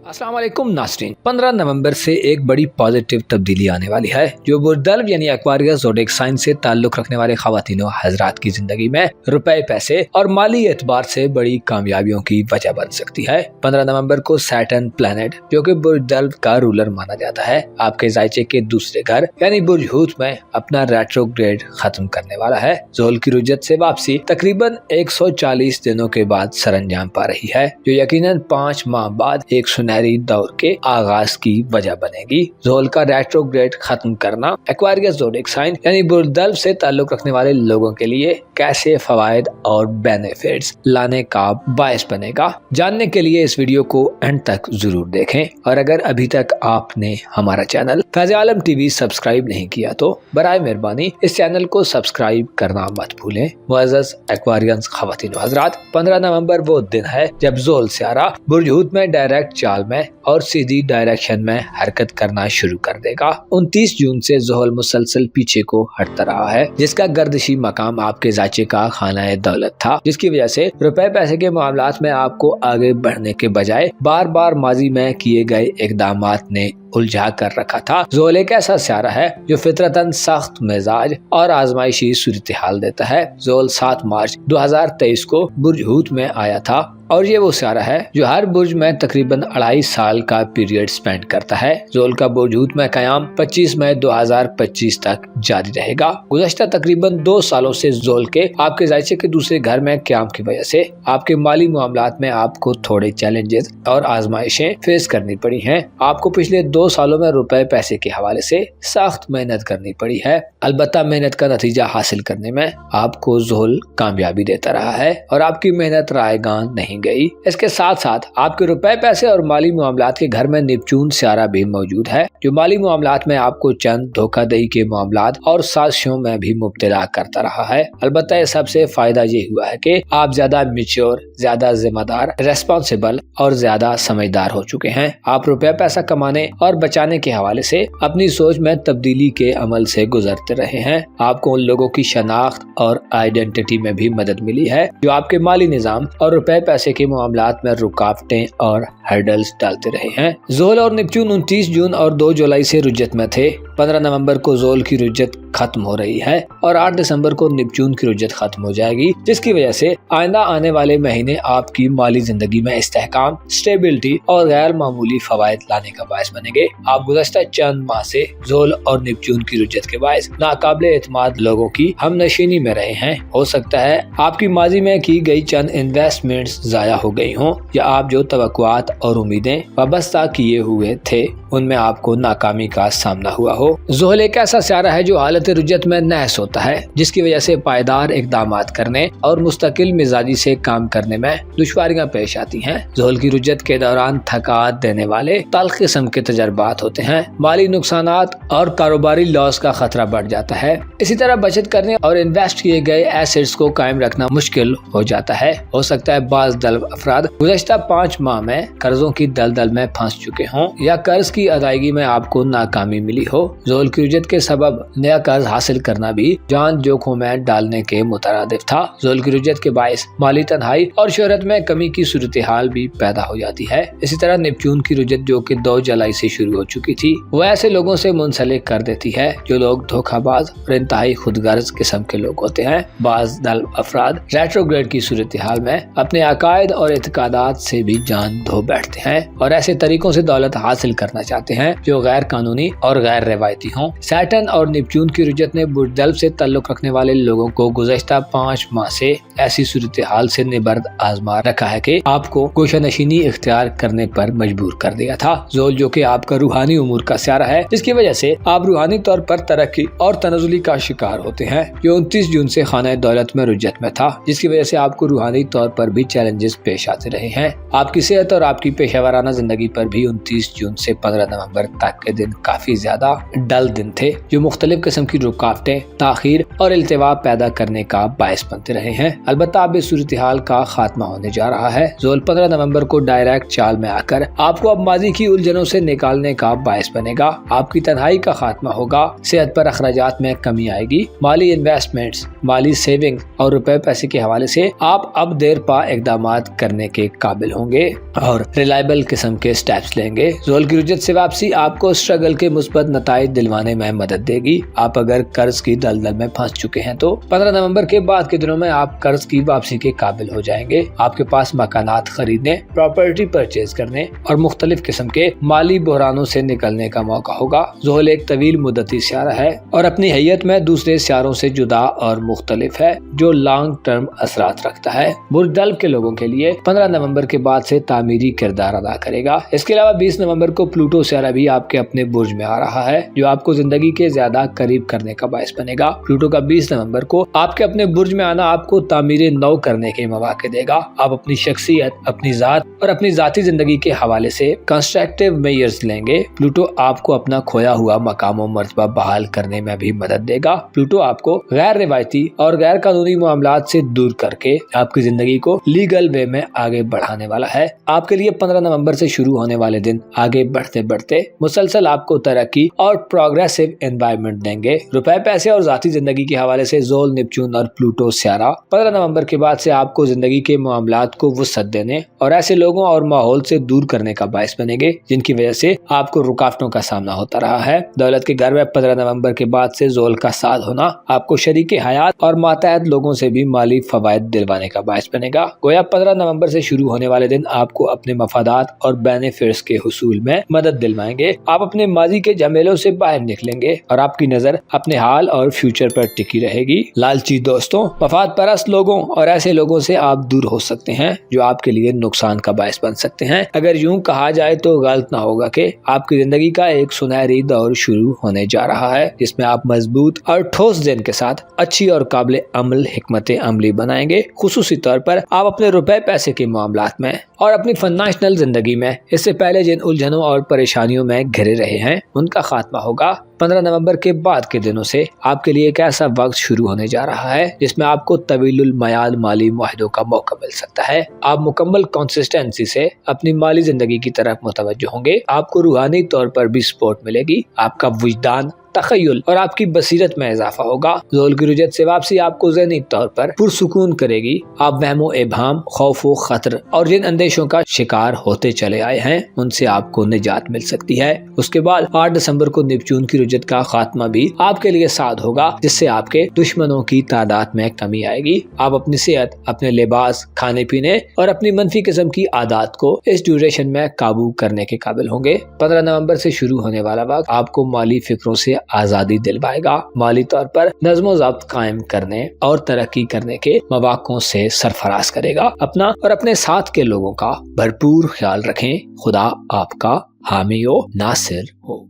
अस्सलाम वालेकुम नाज़रीन। 15 नवंबर से एक बड़ी पॉजिटिव तब्दीली आने वाली है जो बुर्दल्व यानी एक्वारियस ज़ोडिएक साइन से ताल्लुक रखने वाले ख़वातीनो हज़रात की जिंदगी में रुपए पैसे और माली एतबार से बड़ी कामयाबियों की वजह बन सकती है। 15 नवंबर को सैटर्न प्लैनेट जो कि बुर्दल्व का रूलर माना जाता है आपके जायचे के दूसरे घर यानी बुर्ज हूत में अपना रेट्रोग्रेड खत्म करने वाला है। ज़ोल की रुजत से वापसी तकरीबन 140 दिनों के बाद सरअंजाम पा रही है जो यकीनन 5 माह बाद एक सुनहरी दौर के आगाज की वजह बनेगी। ज़ोल का रेट्रोग्रेड खत्म करना एक्वारियस ज़ोडिएक साइन यानी बुर्दल्व से ताल्लुक रखने वाले लोगों के लिए कैसे फवायद और बेनिफिट्स लाने का बायस बनेगा, जानने के लिए इस वीडियो को एंड तक जरूर देखें। और अगर अभी तक आपने हमारा चैनल फैज़ आलम टीवी सब्सक्राइब नहीं किया तो बराए मेहरबानी इस चैनल को सब्सक्राइब करना मत भूलें। मुअज़्ज़ज़ एक्वारियंस ख़वातीनो हज़रात, 15 नवंबर वो दिन है जब ज़ोल सियारा बुर्ज हूत में डायरेक्ट चाल में और सीधी डायरेक्शन में हरकत करना शुरू कर देगा। 29 जून से ज़ोहल मुसलसल पीछे को हटता रहा है जिसका गर्दिशी मकाम आपके जायचे का खाना दौलत था, जिसकी वजह से रुपए पैसे के मामलात में आपको आगे बढ़ने के बजाय बार बार माजी में किए गए इकदामात ने उलझा कर रखा था। ज़ोल एक ऐसा सियारा है जो फितरतन सख्त मिजाज और आजमाइशी सूरत हाल देता है। ज़ोल 7 मार्च 2023 को बुर्ज हूत में आया था और ये वो सियारा है जो हर बुर्ज में तकरीबन 2.5 साल का पीरियड स्पेंड करता है। ज़ोल का बुर्ज हूत में कयाम 25 मई 2025 तक जारी रहेगा। गुज़श्ता तकरीबन 2 सालों से ज़ोल के आपके जायचे के दूसरे घर में क्याम की वजह से आपके माली मामलात में आपको थोड़े चैलेंजेस और आजमाइशें फेस करनी पड़ी हैं। आपको पिछले 2 सालों में रुपए पैसे के हवाले से सख्त मेहनत करनी पड़ी है। अलबत्ता मेहनत का नतीजा हासिल करने में आपको ज़ोल कामयाबी देता रहा है और आपकी मेहनत रायगान नहीं गई। इसके साथ साथ आपके रुपए पैसे और माली मामलात के घर में नेपच्यून सियारा भी मौजूद है जो माली मामलात में आपको चंद धोखाधड़ी के मामलात और साजिशों में भी मुब्तला करता रहा है। अलबत्ता ये सबसे फायदा ये हुआ है कि आप ज्यादा मैच्योर, ज्यादा जिम्मेदार, रेस्पॉन्सिबल और ज्यादा समझदार हो चुके हैं। आप रुपया पैसा कमाने और बचाने के हवाले से अपनी सोच में तब्दीली के अमल से गुजरते रहे हैं। आपको उन लोगों की शनाख्त और आइडेंटिटी में भी मदद मिली है जो आपके माली निजाम और रुपए पैसे के मामलात में रुकावटें और हर्डल्स डालते रहे हैं। ज़ोल और नेपच्यून 29 जून और 2 जुलाई से रुजत में थे। 15 नवंबर को ज़ोल की रुजत खत्म हो रही है और 8 दिसंबर को नेपच्यून की रुजत खत्म हो जाएगी, जिसकी वजह से आइंदा आने वाले महीने आपकी माली जिंदगी में इस्तेहकाम, स्टेबिलिटी और गैर मामूली फवायद लाने का बायस बनेंगे। आप गुज़श्ता चंद माह से ज़ोल और नेपच्यून की रुजत के बायस नाकाबिले एतमाद लोगों की हमनशीनी में रहे हैं। हो सकता है आपकी माजी में की गई चंद इन्वेस्टमेंट्स जाया हो गई हों या आप जो तवक्कुआत और उम्मीदें वाबस्ता किए हुए थे उनमें आपको नाकामी का सामना हुआ हो। ज़ोहल एक ऐसा सियारा है जो हालत रुजत में नहस होता है जिसकी वजह से पायदार इक़दामात करने और मुस्तकिल मिजाजी से काम करने में दुश्वारियां पेश आती हैं। ज़ोहल की रुजत के दौरान थकात देने वाले तल्ख किस्म के तजर्बात होते हैं। माली नुकसानात और कारोबारी लॉस का खतरा बढ़ जाता है। इसी तरह बचत करने और इन्वेस्ट किए गए एसेट्स को कायम रखना मुश्किल हो जाता है। हो सकता है बाज़ दल्व अफराद गुज़श्ता 5 माह में कर्जों की दलदल में फंस चुके हों या कर्ज की अदायगी में आपको नाकामी मिली हो। ज़ोल की रुजत के सबब नया कर्ज हासिल करना भी जान जोखों में डालने के मुतरादिफ था। ज़ोल की रुजत के बायस माली तन्हाई और शोहरत में कमी की सूरत हाल भी पैदा हो जाती है। इसी तरह नेपच्यून की रुजत जो कि 2 जुलाई से शुरू हो चुकी थी वो ऐसे लोगों से मुंसलिक कर देती है जो लोग धोखाबाज और इंतहाई खुदगर्ज किस्म के लोग होते हैं। बाज़ दल्व अफराद रेट्रोग्रेड की सूरत हाल में अपने अकायद और एतकादात से भी जान धो बैठते हैं और ऐसे तरीकों से दौलत हासिल करना चाहते हैं जो गैर कानूनी और गैर रवायती हों। सैटर्न और नेपच्यून की रुजत ने बुर्दल्व से ताल्लुक रखने वाले लोगों को गुज़श्ता 5 माह से ऐसी सूरत हाल से निबर्द आजमा रखा है कि आपको गोशानशीनी इख्तियार करने पर मजबूर कर दिया था। ज़ोल जो कि आपका रूहानी उमूर का सियारा है जिसकी वजह से आप रूहानी तौर पर तरक्की और तनज़ुली का शिकार होते हैं जो 29 जून से खाना दौलत में रुजत में था, जिसकी वजह से आपको रूहानी तौर पर भी चैलेंजेस पेश आते रहे हैं। आपकी सेहत और आपकी पेशेवराना जिंदगी पर भी 29 जून से 15 नवंबर तक के दिन काफी ज्यादा डल दिन थे जो मुख्तलिफ किस्म की रुकावटें, ताखीर और इल्तिवा पैदा करने का बायस बनते रहे हैं। अलबत्ता अब इस सूरत-ए-हाल का खात्मा होने जा रहा है। ज़ोल 15 नवंबर को डायरेक्ट चाल में आकर आपको अब माजी की उलझनों से निकालने का बायस बनेगा। आपकी तन्हाई का खात्मा होगा, सेहत पर अखराजात में कमी आएगी, माली इन्वेस्टमेंट्स, माली सेविंग और रुपए पैसे के हवाले से आप अब देर पा इकदामात करने के काबिल होंगे और रिलायबल किस्म के स्टेप्स लेंगे। ज़ोल की रुजत से वापसी आपको स्ट्रगल के मुस्बत नताइज दिलवाने में मदद देगी। आप अगर कर्ज की दलदल में फंस चुके हैं तो 15 नवंबर के बाद के दिनों में आप कर्ज की वापसी के काबिल हो जाएंगे। आपके पास मकानात खरीदने, प्रॉपर्टी परचेज करने और मुख्तलिफ किस्म के माली बहरानों से निकलने का मौका होगा। ज़ोहल एक तवील मुद्दती सियारा है और अपनी हैयत में दूसरे सियारों से जुदा और मुख्तलिफ है, जो लॉन्ग टर्म असरात रखता है। बुर्ज दल्व के लोगों के लिए 15 नवंबर के बाद से तामीरी किरदार अदा करेगा। इसके अलावा 20 नवंबर को प्लूटो सियारा भी आपके अपने बुर्ज में आ रहा है, जो आपको जिंदगी के ज्यादा करीब करने का बायस बनेगा। प्लूटो का 20 नवंबर को आपके अपने बुर्ज में आना आपको तामीर नौ करने के मौके देगा। आप अपनी शख्सियत, अपनी जात और अपनी जाती जिंदगी के हवाले से कंस्ट्रक्टिव मेजर्स लेंगे। प्लूटो आपको अपना खोया हुआ मकाम और मर्तबा बहाल करने में भी मदद देगा। प्लूटो आपको गैर रिवायती और गैर कानूनी मामलात से दूर करके आपकी जिंदगी को लीगल वे में आगे बढ़ाने वाला है। आपके लिए 15 नवंबर से शुरू होने वाले दिन आगे बढ़ते बढ़ते मुसलसल आपको तरक्की और प्रोग्रेसिव एनवायरनमेंट देंगे। रुपए पैसे और जाती जिंदगी के हवाले से ज़ोल, नेपच्यून और प्लूटो सियारा 15 नवंबर के बाद से आपको जिंदगी के मामलात को वुसअत देने और ऐसे लोगों और माहौल से दूर करने का बायस बनेंगे जिनकी वजह से आपको रुकावटों का सामना होता रहा है। दौलत के घर में 15 नवंबर के बाद से ज़ोल का साथ होना आपको शरीके हयात और मातहत लोगों से भी माली फवायद दिलवाने का बायस बनेगा। गोया 15 नवंबर से शुरू होने वाले दिन आपको अपने मफादात और बेनिफिट्स के हुसूल में मदद दिलवाएंगे। आप अपने माजी के झमेलों से बाहर निकलेंगे और आपकी नजर अपने हाल और फ्यूचर पर टिकी रहेगी। लालची दोस्तों, मफाद परस्त लोगों और ऐसे लोगों से आप दूर हो सकते हैं जो आपके लिए नुकसान का बायस बन सकते हैं। अगर यूं कहा जाए तो गलत ना होगा कि आपकी जिंदगी का एक सुनहरी दौर शुरू होने जा रहा है, जिसमें आप मजबूत और ठोस दिन के साथ अच्छी और काबिल अमल हिकमत अमली बनाएंगे। खुसूसी तौर पर आप अपने रुपए पैसे के मामलात में और अपनी फाइनेंशियल जिंदगी में इससे पहले जिन उलझनों और परेशानियों में घिरे रहे हैं उनका खात्मा होगा। 15 नवंबर के बाद के दिनों से आपके लिए एक ऐसा वक्त शुरू होने जा रहा है जिसमें आपको तवीलुल मयाद माली मुआहदों का मौका मिल सकता है। आप मुकम्मल कंसिस्टेंसी से अपनी माली जिंदगी की तरफ मुतवज्जो होंगे। आपको रूहानी तौर पर भी सपोर्ट मिलेगी। आपका विजदान, तखय्युल और आपकी बसीरत में इजाफा होगा। ज़ोल की रुजत से वापसी आपको ज़हनी तौर पर पुरसुकून करेगी। आप वहमो एबहाम, खौफ व खतर और जिन अंदेशों का शिकार होते चले आए हैं उनसे आपको निजात मिल सकती है। उसके बाद 8 दिसंबर को नेपच्यून की रुजत का खात्मा भी आपके लिए साथ होगा, जिससे आपके दुश्मनों की तादाद में कमी आएगी। आप अपनी सेहत, अपने लिबास, खाने पीने और अपनी मनफी किस्म की आदत को इस ड्यूरेशन में काबू करने के काबिल होंगे। 15 नवंबर से शुरू होने वाला वक्त आपको माली फिक्रों से आजादी दिलवाएगा। माली तौर पर नज़्म ज़ब्त कायम करने और तरक्की करने के मौक़ों से सरफराज करेगा। अपना और अपने साथ के लोगों का भरपूर ख्याल रखें। खुदा आपका हामी व नासिर हो।